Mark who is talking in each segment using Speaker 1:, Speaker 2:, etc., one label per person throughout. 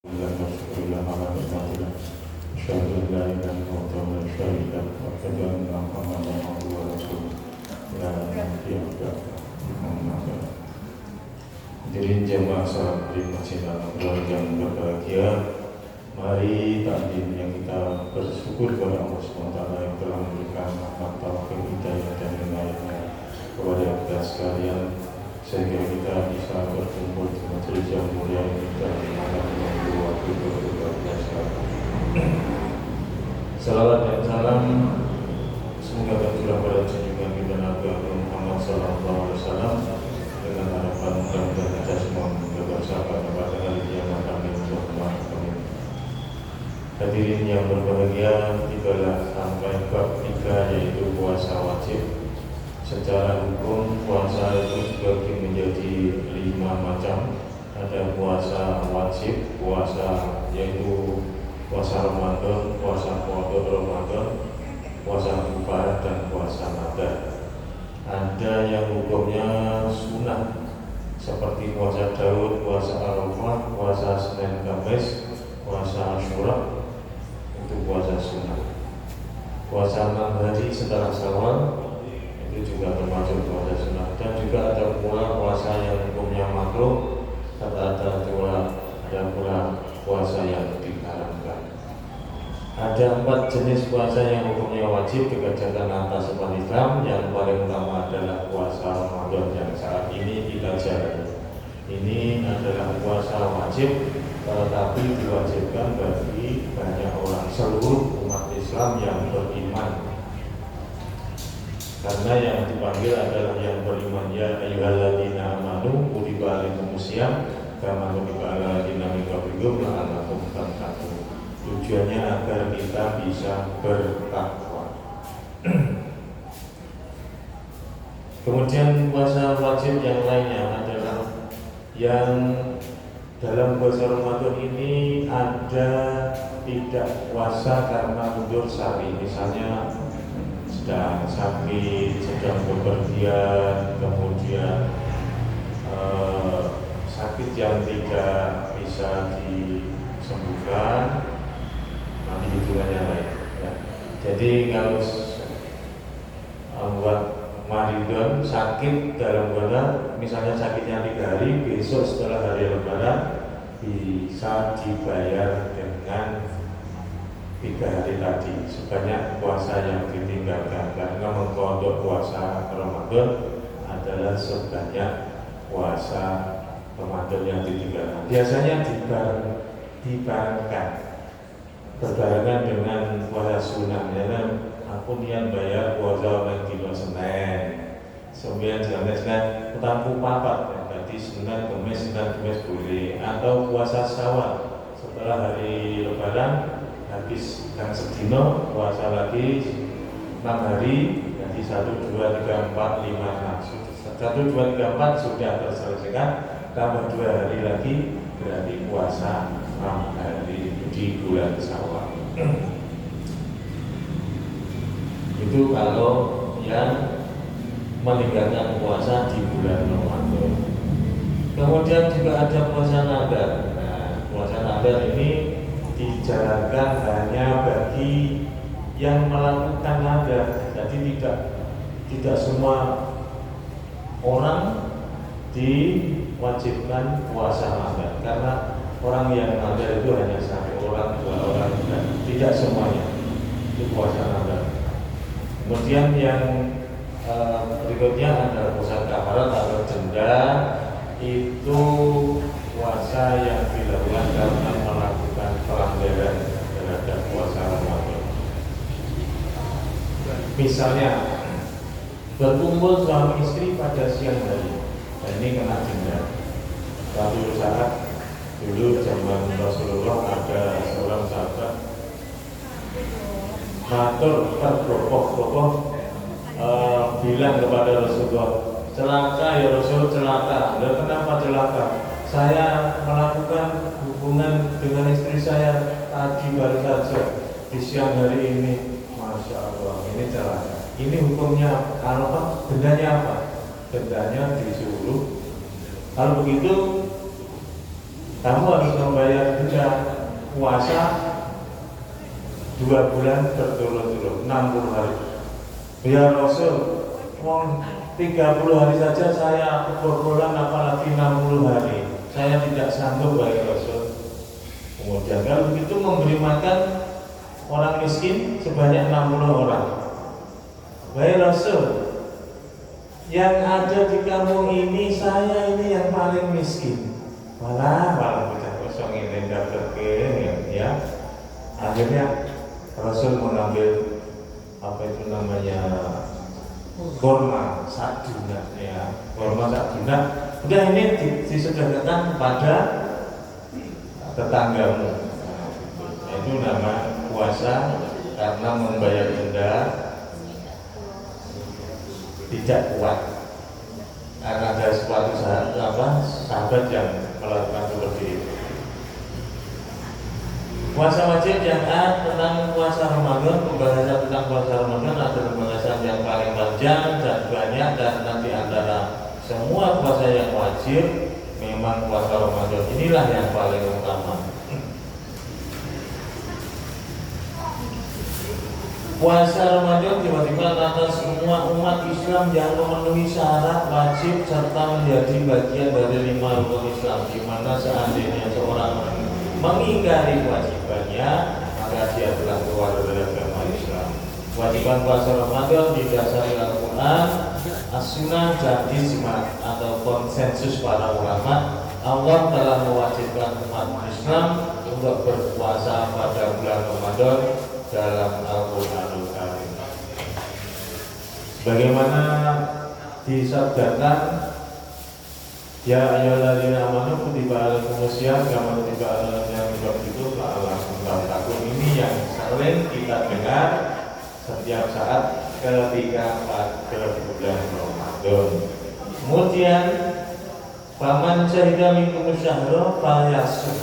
Speaker 1: Hadirin jemaah salat di Masjid Al-Akbar yang berbahagia, mari takdim yang kita bersyukur kepada Allah SWT yang telah memberikan rahmat taufik hidayah dan inayahnya kepada kita sekalian, sehingga kita bisa berkumpul di majelis yang mulia ini dan malam yang waktu berbuka puasa. Salawat dan salam semoga tercurah pada junjungan kita Nabi Muhammad SAW, dengan harapan mudah-mudahan kita semua menjaga sahabat pada hari kiamat. Amin. Hadirin yang berbahagia, tibalah sampai bab 3, yaitu puasa wajib. Secara hukum puasa itu dibagi menjadi 5 macam. Ada puasa wajib, puasa yaitu puasa Ramadan, puasa Ramadan, puasa Kufar, dan puasa Nadar. Ada yang hukumnya sunnah seperti puasa Daud, puasa Arafah, puasa Senin Kamis, puasa Asyura, itu puasa sunnah. Puasa 6 hari setelah Syawal itu juga termasuk puasa sunnah. Dan juga ada pula puasa yang hukumnya makruh, ada pula puasa yang diharamkan. Ada 4 jenis puasa yang hukumnya wajib dikerjakan atas umat Islam. Yang paling utama adalah puasa Ramadan yang saat ini kita jalani. Ini adalah puasa wajib, tetapi diwajibkan bagi banyak orang, seluruh umat Islam yang beriman. Karena yang dipanggil adalah yang beriman, ya ayyuhalladzina amanu kutiba alaikumusiyam kama kutiba alal ladzina min qablikum la'allakum tattaqun. Tujuannya agar kita bisa bertakwa. Kemudian puasa wajib yang lainnya adalah yang dalam puasa Ramadan ini ada tidak puasa karena mundur syar'i, misalnya sedang sakit, sedang bepergian, kemudian sakit yang tidak bisa disembuhkan, nanti hitungannya lain. Ya. Jadi kalau buat maridon sakit dalam bulan, misalnya sakitnya 3 hari, besok setelah hari Lebaran bisa dibayar dengan 3 hari tadi sebanyak puasa yang ditinggalkan, karena mengkodok puasa Ramadan adalah sebanyak puasa Ramadan yang ditinggalkan. Biasanya dibarengkan berbarengan dengan puasa sunnah. Aku niat bayar puasa oleh dino Senin 9 utangku papat, berarti Senin Kemis boleh. Atau puasa Syawal setelah hari Lebaran habis yang sedino, puasa lagi 6 hari, jadi 1, 2, 3, 4, 5, 6 1, 2, 3, 4 sudah terselesaikan, tambah 2 hari lagi berarti puasa 6 hari di bulan Syawal. Itu kalau yang meninggalkan puasa di bulan Ramadan. Kemudian juga ada puasa Nadar. Nah, puasa Nadar ini dijalankan hanya bagi yang melakukan nadar. Jadi tidak semua orang diwajibkan puasa nadar, karena orang yang nadar itu hanya 1 orang, 2 orang, dan tidak semuanya itu puasa nadar. Kemudian yang berikutnya adalah puasa kafarat atau denda. Itu puasa yang dilakukan karena melakukan pelanggaran terhadap puasa Ramadan. Misalnya berkumpul suami istri pada siang hari, dan ini kena denda. Suatu saat dulu zaman Rasulullah ada seorang sahabat matur terpropok bilang kepada Rasulullah, celaka ya Rasul, celaka. Dan kenapa celaka? Saya melakukan hubungan dengan istri saya tadi baru saja di siang hari ini. Masya Allah, ini celaka. Ini hukumnya apa? Dendanya apa? Dendanya disuruh. Kalau begitu kamu harus membayar denda puasa 2 bulan berturut-turut 60 hari. Ya Rasul, 30 hari saja saya kebobolan, apalagi 60 hari. Saya tidak sanggup, wahai Rasul. Kemudian kalau begitu memberi makan orang miskin sebanyak 60 orang. Wahai Rasul, yang ada di kampung ini saya ini yang paling miskin. Malah bocah kosong ini daftar ya. Akhirnya Rasul mengambil apa itu namanya korma saduna ya, korma saduna. Udah ini disederhanakan pada tetanggamu. Itu nama puasa karena membayar denda tidak kuat. Karena ada suatu sahabat yang melakukan seperti itu. Puasa wajib yang tentang puasa Ramadan, pembahasan tentang puasa Ramadan adalah pembahasan yang paling panjang dan banyak, dan nanti antara semua puasa yang wajib memang puasa Ramadan inilah yang paling utama. Puasa Ramadan tiba-tiba atas semua umat Islam yang memenuhi syarat wajib serta menjadi bagian dari 5 rukun Islam, di mana seandainya seorang mengingkari kewajibannya maka dia telah keluar dari agama Islam. Kewajiban puasa Ramadan didasari Al-Quran, As-Sunnah, dan ijma atau konsensus para ulama. Allah telah mewajibkan umat Islam untuk berpuasa pada bulan Ramadan dalam Al-Quranul Karim. Bagaimana disabdakan, ya ayyuhalladzina amanu kutiba alaikumusiyam kama kutiba alal ladzina min qablikum la'allakum tattaqun. Ini yang sering kita dengar setiap saat ketika pada bulan Ramadan. Kemudian faman syahida minkum syahra falyasum.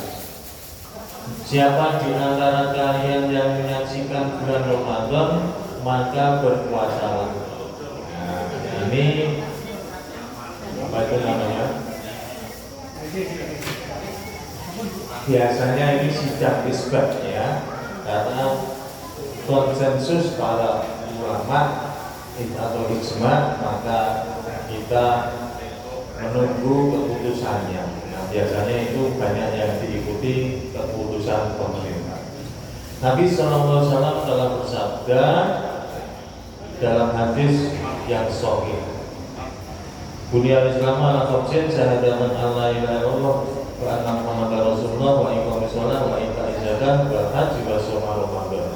Speaker 1: Siapa di antara kalian yang menyaksikan bulan Ramadan maka berpuasalah. Nah, ini apa itu namanya? Biasanya ini sidang isbat ya, karena konsensus para ulama atau ijma, maka kita menunggu keputusannya. Nah, biasanya itu banyak yang diikuti keputusan pemerintah. Nabi SAW telah bersabda dalam hadis yang sahih, Bunyal Islam ala khamsin syahadatan alla ilaha illallah wa anna Muhammadar Rasulullah wa iqamis shalah wa ita'iz zakah wa hajj wa shaum Ramadan.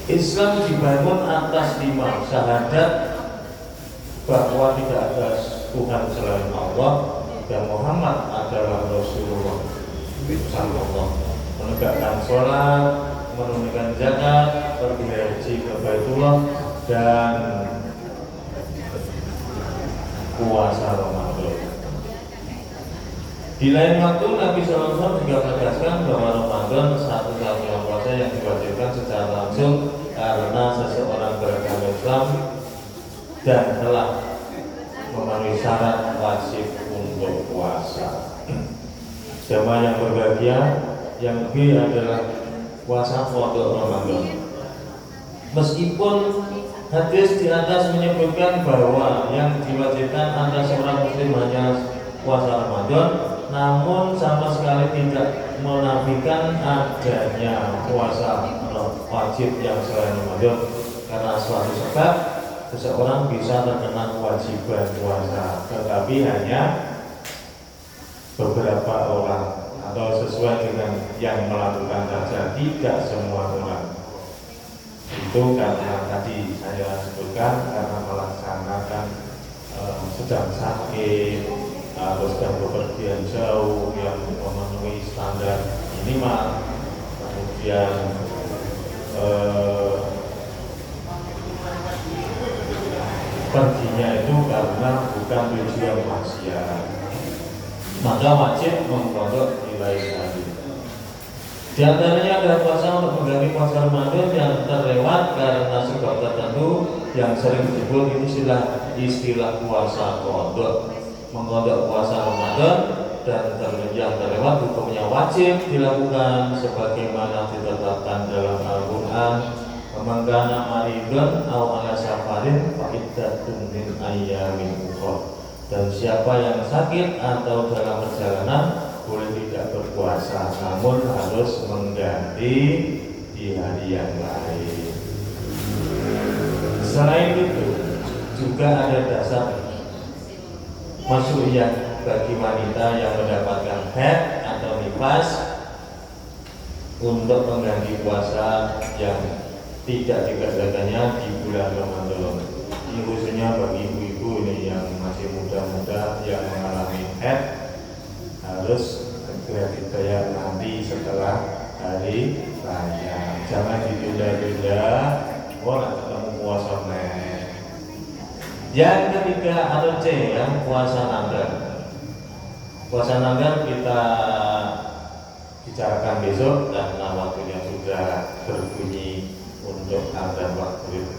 Speaker 1: Islam dibangun atas 5 syahadat bahwa tidak ada Tuhan selain Allah dan Muhammad adalah Rasulullah sallallahu. Menegakkan sholat, menunaikan zakat, pergi haji ke Baitullah, dan puasa Ramadan. Di lain waktu Nabi SAW juga menegaskan bahwa Ramadan satu-satunya puasa yang diwajibkan secara langsung karena seseorang beragama Islam dan telah memenuhi syarat wajib untuk puasa. Jemaah yang berbahagia, yang B adalah puasa qada Ramadan. Meskipun hadis di atas menyebutkan bahwa yang diwajibkan atas orang muslim hanya puasa Ramadan, namun sama sekali tidak menafikan adanya puasa wajib yang selain Ramadan, karena suatu sebab seseorang bisa terkena kewajiban puasa, tetapi hanya beberapa orang atau sesuai dengan yang melakukan saja, tidak semua orang. Itu karena tadi saya sebutkan karena melaksanakan sedang sakit atau sedang bepergian jauh yang memenuhi standar minimal, kemudian perginya itu karena bukan tujuan maksiat, maka wajib mengkodok nilai hari. Di antaranya adalah puasa untuk mengganti puasa Ramadan yang terlewat karena sebab tertentu yang sering disebut istilah puasa qadha. Mengqadha puasa Ramadan dan yang terlewat hukumnya wajib dilakukan sebagaimana ditetapkan dalam Al-Qur'an. Man kana maridun aw ala safarin fa iddatun min ayyamin ukhra. Dan siapa yang sakit atau dalam perjalanan boleh tidak berpuasa, namun harus mengganti di hari yang lain. Selain itu juga ada dasar mas'uliyah bagi wanita yang mendapatkan haid atau nifas untuk mengganti puasa yang tidak dikerjakannya di bulan Ramadan. Ini khususnya bagi ibu-ibu ini yang masih muda-muda yang mengalami haid, harus segera dibayar nanti setelah hari raya. Jangan ditunda-tunda, orang ketemu puasa nih. Yang ketiga atau C, yang puasa nagar. Puasa nagar kita bicarakan besok karena waktunya sudah berbunyi untuk adzan waktu itu.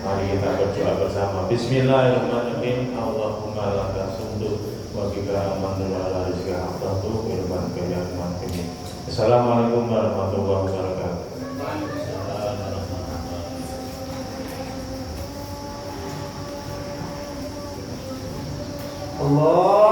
Speaker 1: Mari kita berdoa bersama. Bismillahirrahmanirrahim. Allahumma laka sumtu wa bika amantu wa ala rizqa abdatu irman kayakman kini. Assalamualaikum warahmatullahi wabarakatuh. Allah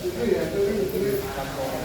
Speaker 2: Itu ya, itu